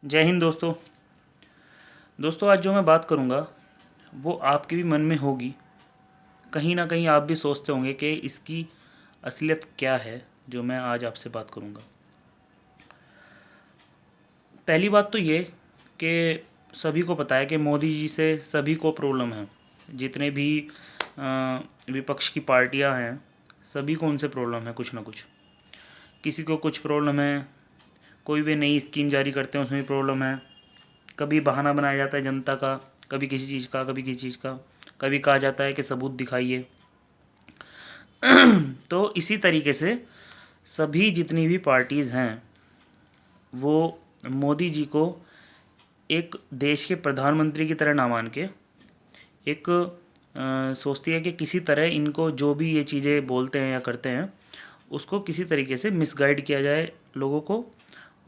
जय हिंद दोस्तों आज जो मैं बात करूँगा वो आपके भी मन में होगी। कहीं ना कहीं आप भी सोचते होंगे कि इसकी असलियत क्या है जो मैं आज आपसे बात करूँगा। पहली बात तो ये कि सभी को पता है कि मोदी जी से सभी को प्रॉब्लम है। जितने भी विपक्ष की पार्टियां हैं सभी को उनसे प्रॉब्लम है कुछ ना कुछ। किसी को कुछ प्रॉब्लम है, कोई भी नई स्कीम जारी करते हैं उसमें भी प्रॉब्लम है। कभी बहाना बनाया जाता है जनता का, कभी किसी चीज़ का, कभी किसी चीज़ का, कभी कहा जाता है कि सबूत दिखाइए। तो इसी तरीके से सभी जितनी भी पार्टीज़ हैं वो मोदी जी को एक देश के प्रधानमंत्री की तरह ना मान के एक सोचती है कि किसी तरह इनको जो भी ये चीज़ें बोलते हैं या करते हैं उसको किसी तरीके से मिसगाइड किया जाए लोगों को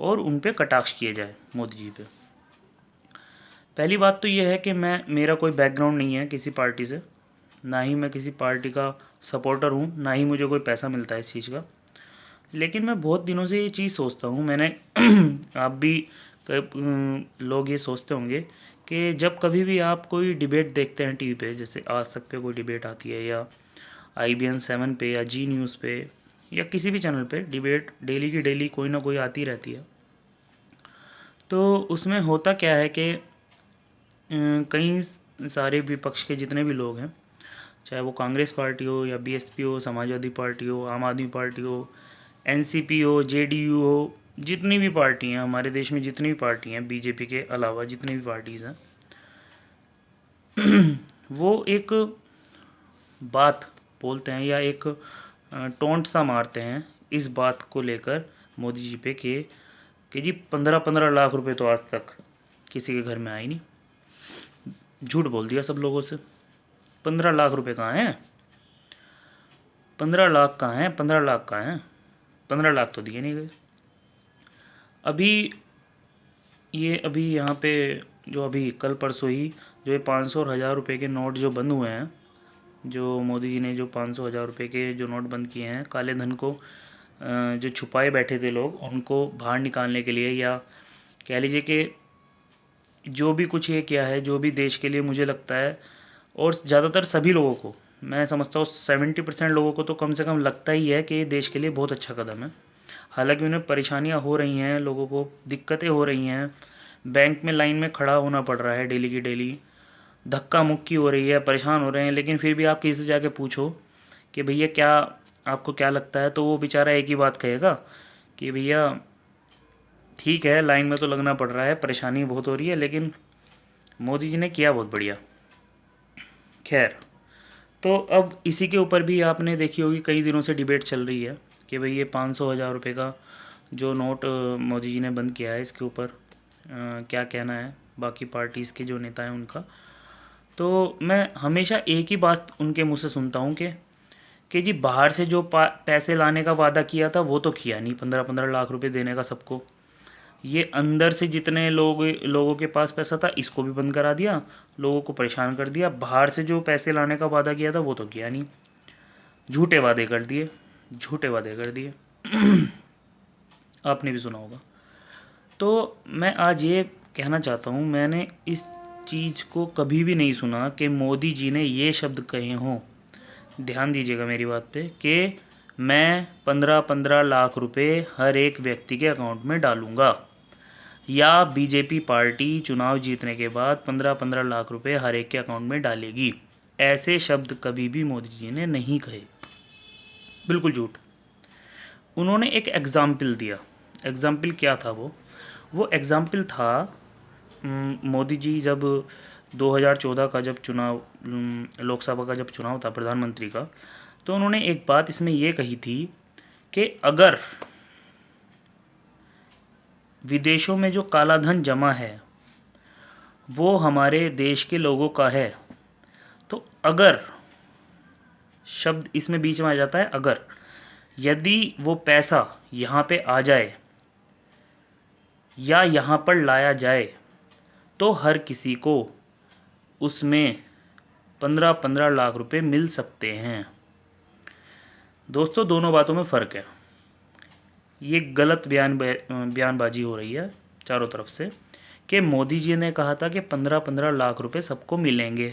और उन पे कटाक्ष किया जाए मोदी जी पे। पहली बात तो ये है कि मेरा कोई बैकग्राउंड नहीं है किसी पार्टी से, ना ही मैं किसी पार्टी का सपोर्टर हूँ, ना ही मुझे कोई पैसा मिलता है इस चीज़ का। लेकिन मैं बहुत दिनों से ये चीज़ सोचता हूँ। मैंने आप भी लोग ये सोचते होंगे कि जब कभी भी आप कोई डिबेट देखते हैं टीवी पे, जैसे आज तक पे कोई डिबेट आती है या IBN 7 पे या जी न्यूज़ पे या किसी भी चैनल पे डिबेट डेली की डेली कोई ना कोई आती रहती है। तो उसमें होता क्या है कि कई सारे विपक्ष के जितने भी लोग हैं, चाहे वो कांग्रेस पार्टी हो या BSP हो, समाजवादी पार्टी हो, आम आदमी पार्टी हो, NCP हो, JDU हो, जितनी भी पार्टी हैं हमारे देश में, जितनी भी पार्टी हैं BJP के अलावा जितनी भी पार्टीज़ हैं, वो एक बात बोलते हैं या एक टोंट सा मारते हैं इस बात को लेकर मोदी जी पे कि जी 15-15 लाख रुपए तो आज तक किसी के घर में आए नहीं। झूठ बोल दिया सब लोगों से। 15 लाख रुपए कहाँ हैं? 15 लाख कहाँ हैं? 15 लाख कहाँ हैं? 15 लाख तो दिए नहीं गए। अभी यहाँ पे जो अभी कल परसों ही जो ये 500 और 1000 रुपये के नोट जो बंद हुए हैं, जो मोदी जी ने जो 500 1000 रुपये के जो नोट बंद किए हैं, काले धन को जो छुपाए बैठे थे लोग उनको बाहर निकालने के लिए, या कह लीजिए कि जो भी कुछ ये किया है, जो भी देश के लिए मुझे लगता है, और ज़्यादातर सभी लोगों को मैं समझता हूँ 70% लोगों को तो कम से कम लगता ही है कि ये देश के लिए बहुत अच्छा कदम है। हालांकि उन्हें परेशानियाँ हो रही हैं, लोगों को दिक्कतें हो रही हैं, बैंक में लाइन में खड़ा होना पड़ रहा है डेली की डेली, धक्का मुक्की हो रही है, परेशान हो रहे हैं। लेकिन फिर भी आप किसी से जाके पूछो कि भैया क्या आपको क्या लगता है, तो वो बेचारा एक ही बात कहेगा कि भैया ठीक है, लाइन में तो लगना पड़ रहा है, परेशानी बहुत हो रही है, लेकिन मोदी जी ने किया बहुत बढ़िया। खैर, तो अब इसी के ऊपर भी आपने देखी होगी कई दिनों से डिबेट चल रही है कि भाई ये 500 1000 रुपये का जो नोट मोदी जी ने बंद किया है, इसके ऊपर क्या कहना है बाकी पार्टीज़ के जो नेता हैं उनका। तो मैं हमेशा एक ही बात उनके मुँह से सुनता हूँ कि जी बाहर से जो पैसे लाने का वादा किया था वो तो किया नहीं, 15-15 लाख रुपए देने का सबको। ये अंदर से जितने लोगों के पास पैसा था इसको भी बंद करा दिया, लोगों को परेशान कर दिया। बाहर से जो पैसे लाने का वादा किया था वो तो किया नहीं, झूठे वादे कर दिए, झूठे वादे कर दिए। आपने भी सुना होगा। तो मैं आज ये कहना चाहता हूँ, मैंने इस चीज़ को कभी भी नहीं सुना कि मोदी जी ने ये शब्द कहे हों, ध्यान दीजिएगा मेरी बात पे, कि मैं 15-15 लाख रुपए हर एक व्यक्ति के अकाउंट में डालूंगा, या BJP पार्टी चुनाव जीतने के बाद 15-15 लाख रुपए हर एक के अकाउंट में डालेगी। ऐसे शब्द कभी भी मोदी जी ने नहीं कहे, बिल्कुल झूठ। उन्होंने एक एग्ज़ाम्पल दिया। एग्ज़ाम्पल क्या था वो एग्ज़ाम्पल था मोदी जी जब 2014 का जब चुनाव, लोकसभा का जब चुनाव था प्रधानमंत्री का, तो उन्होंने एक बात इसमें ये कही थी कि अगर विदेशों में जो काला धन जमा है वो हमारे देश के लोगों का है, तो अगर, शब्द इसमें बीच में आ जाता है अगर, यदि वो पैसा यहाँ पे आ जाए या यहाँ पर लाया जाए तो हर किसी को उसमें 15-15 लाख रुपए मिल सकते हैं। दोस्तों दोनों बातों में फ़र्क है, ये गलत बयानबाजी हो रही है। चारों तरफ से कि मोदी जी ने कहा था कि 15-15 लाख रुपए सबको मिलेंगे।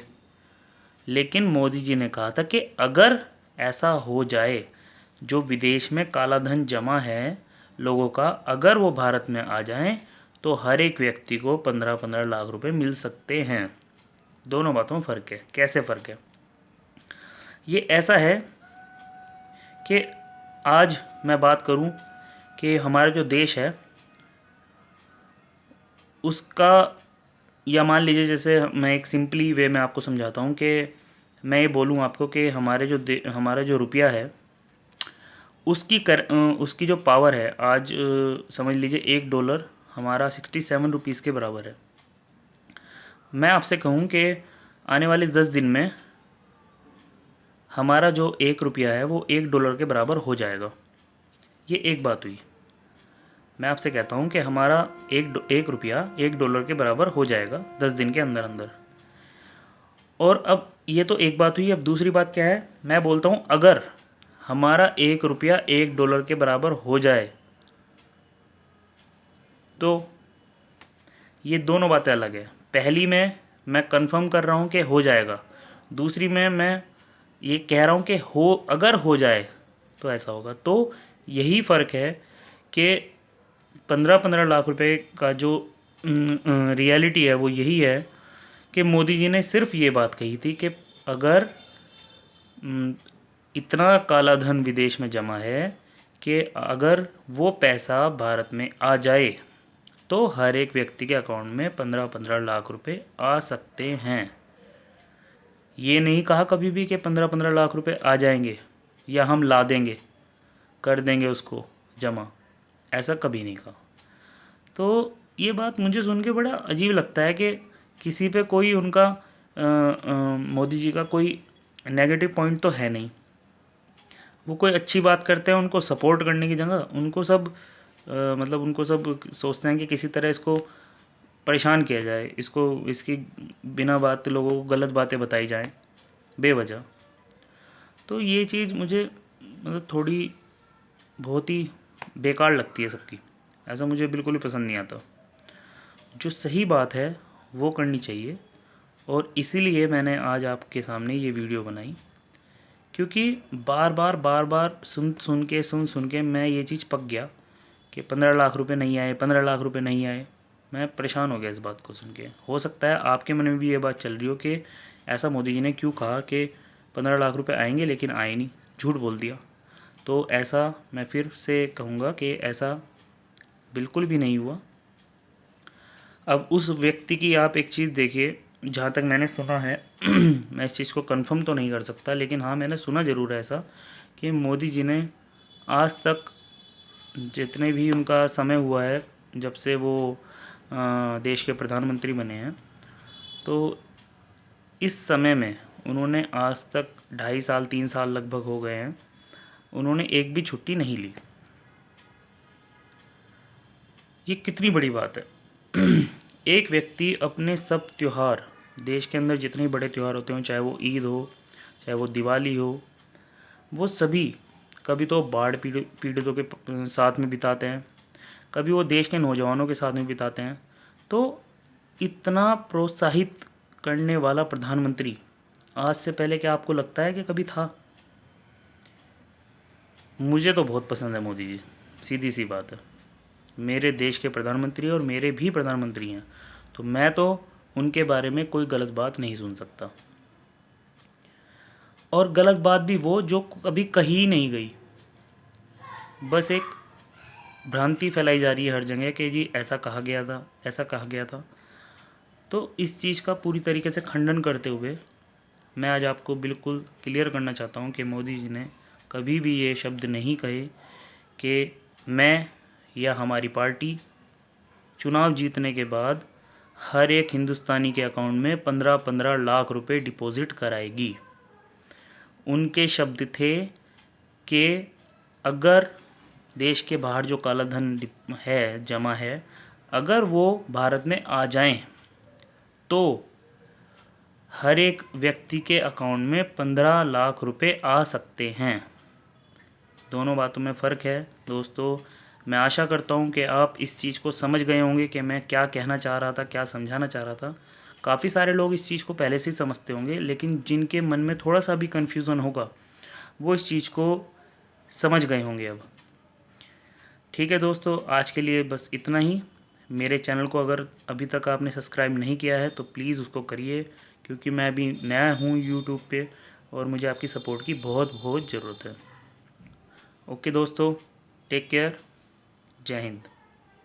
लेकिन मोदी जी ने कहा था कि अगर ऐसा हो जाए, जो विदेश में काला धन जमा है लोगों का, अगर वो भारत में आ जाएं तो हर एक व्यक्ति को 15-15 लाख रुपए मिल सकते हैं। दोनों बातों में फ़र्क है। कैसे फ़र्क है? ये ऐसा है कि आज मैं बात करूं कि हमारा जो देश है उसका, या मान लीजिए जैसे मैं एक सिंपली वे में आपको समझाता हूं कि मैं ये बोलूं आपको कि हमारा जो रुपया है उसकी जो पावर है आज, समझ लीजिए $1 हमारा 67 रुपीज़ के बराबर है। मैं आपसे कहूं कि आने वाले 10 दिन में हमारा जो $1 है वो $1 के बराबर हो जाएगा। ये एक बात हुई। मैं आपसे कहता हूँ कि हमारा एक रुपया $1 के बराबर हो जाएगा 10 दिन के अंदर अंदर। और अब ये तो एक बात हुई। अब दूसरी बात क्या है? मैं बोलता हूँ अगर हमारा $1 $1 के बराबर हो जाए तो ये दोनों बातें अलग है। पहली में मैं कंफर्म कर रहा हूँ कि हो जाएगा, दूसरी में मैं ये कह रहा हूँ कि अगर हो जाए तो ऐसा होगा। तो यही फ़र्क है कि 15-15 लाख रुपए का जो रियलिटी है वो यही है कि मोदी जी ने सिर्फ ये बात कही थी कि अगर इतना काला धन विदेश में जमा है कि अगर वो पैसा भारत में आ जाए तो हर एक व्यक्ति के अकाउंट में 15-15 लाख रुपए आ सकते हैं। ये नहीं कहा कभी भी कि 15-15 लाख रुपए आ जाएंगे या हम ला देंगे, कर देंगे उसको जमा, ऐसा कभी नहीं कहा। तो ये बात मुझे सुन के बड़ा अजीब लगता है कि किसी पे कोई उनका मोदी जी का कोई नेगेटिव पॉइंट तो है नहीं। वो कोई अच्छी बात करते हैं, उनको सपोर्ट करने की जगह उनको सब उनको सब सोचते हैं कि किसी तरह इसको परेशान किया जाए, इसकी बिना बात लोगों को गलत बातें बताई जाएं बेवजह। तो ये चीज़ मुझे थोड़ी बहुत ही बेकार लगती है सबकी। ऐसा मुझे बिल्कुल भी पसंद नहीं आता। जो सही बात है वो करनी चाहिए, और इसीलिए मैंने आज आपके सामने ये वीडियो बनाई, क्योंकि बार बार सुन के मैं ये चीज़ पक गया कि 15 लाख रुपए नहीं आए, 15 लाख रुपए नहीं आए। मैं परेशान हो गया इस बात को सुन के। हो सकता है आपके मन में भी ये बात चल रही हो कि ऐसा मोदी जी ने क्यों कहा कि 15 लाख रुपए आएंगे लेकिन आए नहीं, झूठ बोल दिया। तो ऐसा मैं फिर से कहूँगा कि ऐसा बिल्कुल भी नहीं हुआ। अब उस व्यक्ति की आप एक चीज़ देखिए, जहाँ तक मैंने सुना है मैं इस चीज़ को कंफर्म तो नहीं कर सकता, लेकिन हाँ मैंने सुना ज़रूर है ऐसा कि मोदी जी ने आज तक जितने भी उनका समय हुआ है जब से वो देश के प्रधानमंत्री बने हैं, तो इस समय में उन्होंने आज तक 2.5 साल 3 साल लगभग हो गए हैं, उन्होंने एक भी छुट्टी नहीं ली। ये कितनी बड़ी बात है। एक व्यक्ति अपने सब त्यौहार, देश के अंदर जितने बड़े त्यौहार होते हैं, चाहे वो ईद हो, चाहे वो दिवाली हो, वो सभी कभी तो बाढ़ पीड़ितों के साथ में बिताते हैं, कभी वो देश के नौजवानों के साथ में बिताते हैं। तो इतना प्रोत्साहित करने वाला प्रधानमंत्री आज से पहले क्या आपको लगता है कि कभी था? मुझे तो बहुत पसंद है मोदी जी, सीधी सी बात है। मेरे देश के प्रधानमंत्री और मेरे भी प्रधानमंत्री हैं, तो मैं तो उनके बारे में कोई गलत बात नहीं सुन सकता। और गलत बात भी वो जो कभी कही ही नहीं गई, बस एक भ्रांति फैलाई जा रही है हर जगह कि जी ऐसा कहा गया था, ऐसा कहा गया था। तो इस चीज़ का पूरी तरीके से खंडन करते हुए मैं आज आपको बिल्कुल क्लियर करना चाहता हूँ कि मोदी जी ने कभी भी ये शब्द नहीं कहे कि मैं या हमारी पार्टी चुनाव जीतने के बाद हर एक हिंदुस्तानी के अकाउंट में 15-15 लाख रुपए डिपॉजिट कराएगी। उनके शब्द थे कि अगर देश के बाहर जो काला धन है, जमा है, अगर वो भारत में आ जाएं तो हर एक व्यक्ति के अकाउंट में 15 लाख रुपए आ सकते हैं। दोनों बातों में फ़र्क है दोस्तों। मैं आशा करता हूँ कि आप इस चीज़ को समझ गए होंगे कि मैं क्या कहना चाह रहा था, क्या समझाना चाह रहा था। काफ़ी सारे लोग इस चीज़ को पहले से ही समझते होंगे, लेकिन जिनके मन में थोड़ा सा भी कन्फ्यूज़न होगा वो इस चीज़ को समझ गए होंगे अब। ठीक है दोस्तों, आज के लिए बस इतना ही। मेरे चैनल को अगर अभी तक आपने सब्सक्राइब नहीं किया है तो प्लीज़ उसको करिए, क्योंकि मैं अभी नया हूँ यूट्यूब पे और मुझे आपकी सपोर्ट की बहुत बहुत ज़रूरत है। ओके दोस्तों, टेक केयर, जय हिंद।